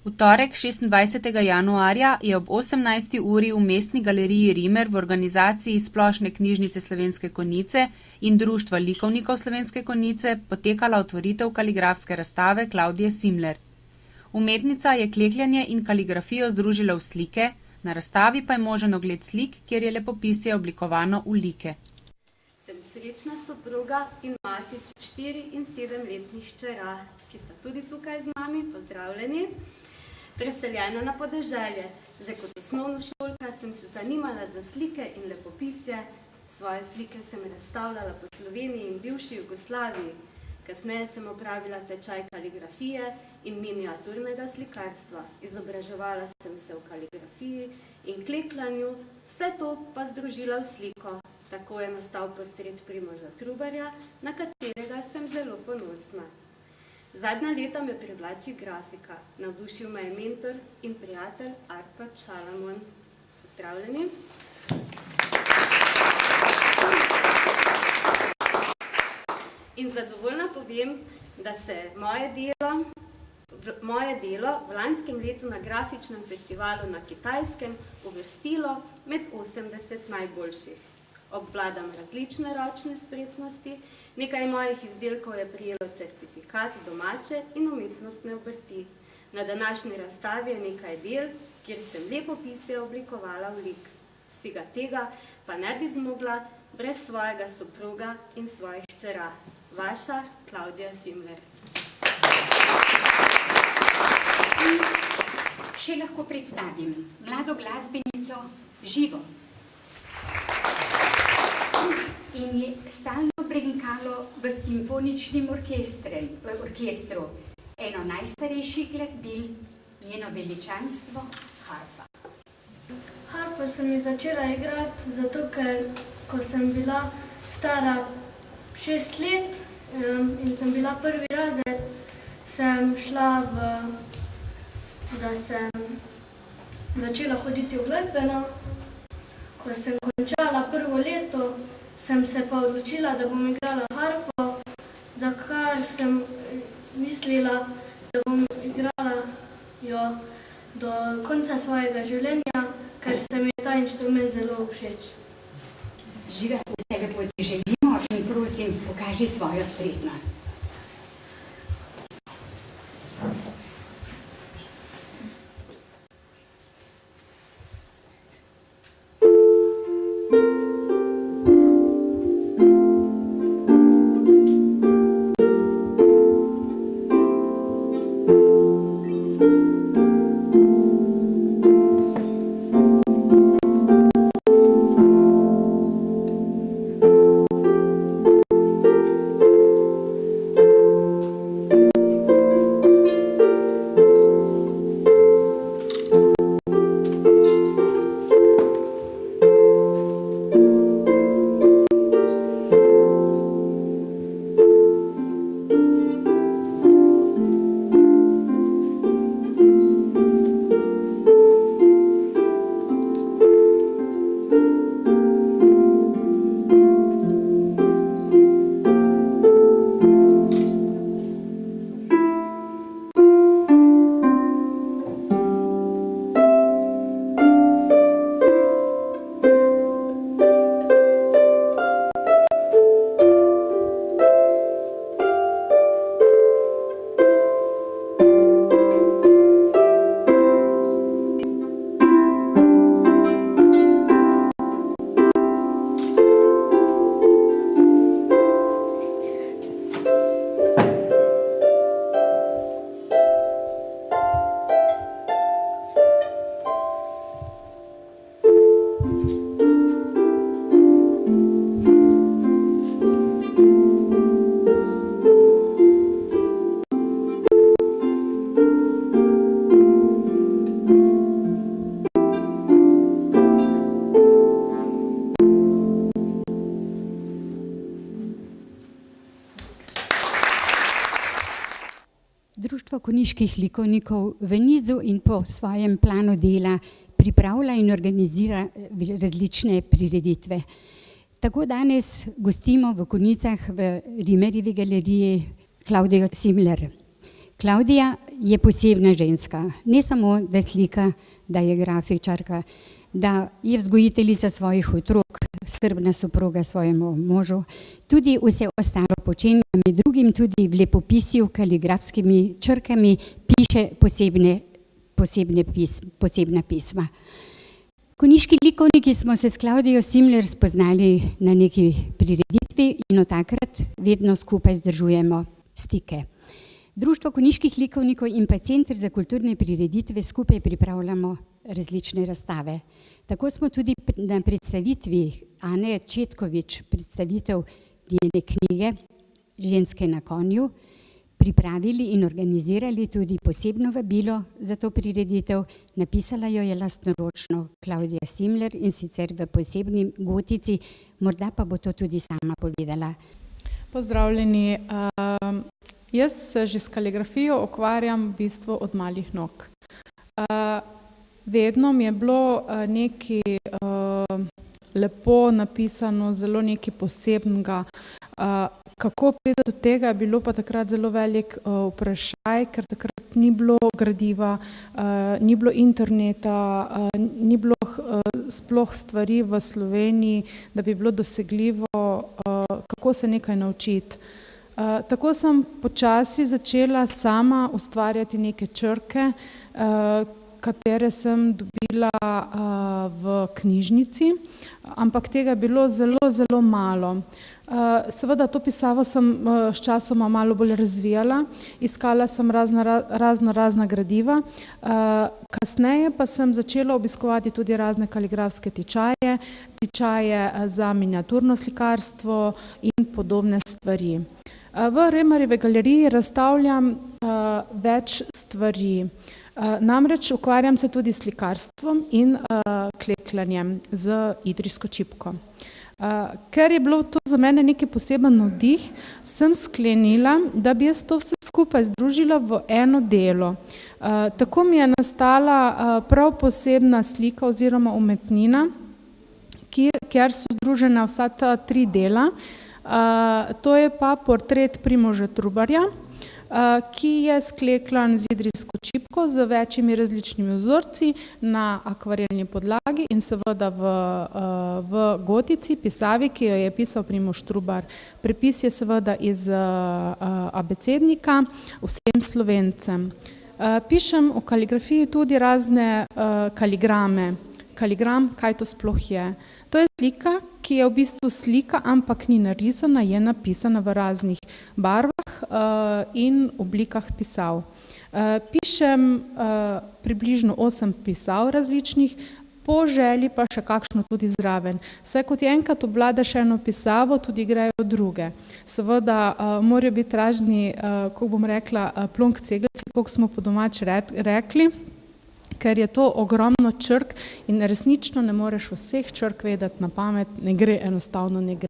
V torek 26. januarja je ob 18. uri v Mestni galeriji Rimer v organizaciji Splošne knjižnice Slovenske Konjice in Društva likovnikov Slovenske Konjice potekala otvoritev kaligrafske razstave Klavdije Simler. Umetnica je klekljanje in kaligrafijo združila v slike, na razstavi pa je možen ogled slik, kjer je lepopisje oblikovano v like. Sem srečna soproga in mati 4 in 7-letnih hčera, ki sta tudi tukaj z nami, pozdravljeni. Preseljena na podeželje. Že kot osnovnošolka sem se zanimala za slike in lepopisje. Svoje slike sem razstavljala po Sloveniji in bivši Jugoslaviji. Kasneje sem opravila tečaj kaligrafije in miniaturnega slikarstva. Izobraževala sem se v kaligrafiji in klekljanju, vse to pa združila v sliko. Tako je nastal portret Primoža Trubarja, na katerega sem zelo ponosna. Zadnja leta me privlači grafika. Navdušil me je mentor in prijatelj Arpad Šalamon. Pozdravljeni. In zadovoljna povem, da se moje delo v lanskem letu na grafičnem festivalu na Kitajskem uvrstilo med 80 najboljših. Obvladam različne ročne spretnosti, nekaj mojih izdelkov je prejelo certifikat domače in umetnostne obrti. Na današnji razstavi je nekaj del, kjer sem lepopisje oblikovala v lik. Vsega tega pa ne bi zmogla brez svojega soproga in svojih hčera. Vaša Klavdija Simler. Še lahko predstavim mlado glasbenico Živo. In je stalno brenkalo v simfoničnem orkestru. Eno najstarejših glasbil, njeno veličanstvo, harfa. Harpo sem začela igrati zato, ker ko sem bila stara 6 let in sem bila prvi razred, sem šla da sem začela hoditi v glasbeno. Ko sem končala prvo leto, sem se pa odločila, da bom igrala harfo, za kar sem mislila, da bom igrala jo do konca svojega življenja, ker se mi je ta inštrument zelo všeč. Živa, vse lepo ti želimo in prosim, pokaži svojo spretnost. Društvo konjiških likovnikov v nizu in po svojem planu dela pripravlja in organizira različne prireditve. Tako danes gostimo v Konjicah v Rimerjevi galeriji Klavdijo Simler. Klavdija je posebna ženska. Ne samo, da slika, da je grafičarka, da je vzgojiteljica svojih otrok, skrbna soproga svojemu možu, tudi vse ostalo počenja, med drugim tudi v lepopisju kaligrafskimi črkami piše posebna pisma. Konjiški likovniki smo se s Klaudijo Simler spoznali na neki prireditvi in od takrat vedno skupaj vzdržujemo stike. Društvo konjiških likovnikov in pa Center za kulturne prireditve skupaj pripravljamo različne razstave. Tako smo tudi na predstavitvi Ane Četkovič, predstavitev njene knjige Ženske na konju, pripravili in organizirali tudi posebno vabilo za to prireditev. Napisala jo je lastnoročno Klaudija Simler in sicer v posebni gotici, morda pa bo to tudi sama povedala. Pozdravljeni. Jaz se že s kaligrafijo ukvarjam v bistvu od malih nog. Vedno mi je bilo nekaj lepo napisano, zelo nekaj posebnega. Kako pride do tega, je bilo pa takrat zelo velik vprašaj, ker takrat ni bilo gradiva, ni bilo interneta, ni bilo sploh stvari v Sloveniji, da bi bilo dosegljivo, kako se nekaj naučiti. Tako sem počasi začela sama ustvarjati neke črke, katere sem dobila v knjižnici, ampak tega je bilo zelo, zelo malo. Seveda to pisavo sem s časoma malo bolj razvijala, iskala sem razna gradiva, kasneje pa sem začela obiskovati tudi razne kaligrafske tečaje za miniaturno slikarstvo in podobne stvari. V Remarjevi galeriji razstavljam več stvari. Namreč ukvarjam se tudi s slikarstvom in klekljanjem z idrijsko čipko. Ker je bilo to za mene neki poseben navdih, sem sklenila, da bi jaz to vse skupaj združila v eno delo. Tako mi je nastala prav posebna slika oziroma umetnina, kjer so združena vsa ta 3 dela. To je pa portret Primoža Trubarja, ki je sklekljan z idrijsko čipko z večjimi različnimi vzorci na akvarelni podlagi in seveda v gotici, pisavi, ki jo je pisal Primož Trubar. Prepis je seveda iz abecednika vsem Slovencem. Pišem v kaligrafiji tudi razne kaligrame. Kaligram, kaj to sploh je? To je slika, ki je v bistvu slika, ampak ni narisana, je napisana v raznih barvah in oblikah pisav. Pišem približno 8 pisav različnih, po želji pa še kakšno tudi zraven. Saj kot je enkrat obvlada še eno pisavo, tudi grejo druge. Seveda morajo biti razni, kako bom rekla, plonk cegelci, kako smo po domač rekli, ker je to ogromno črk in resnično ne moreš vseh črk vedeti na pamet, enostavno ne gre.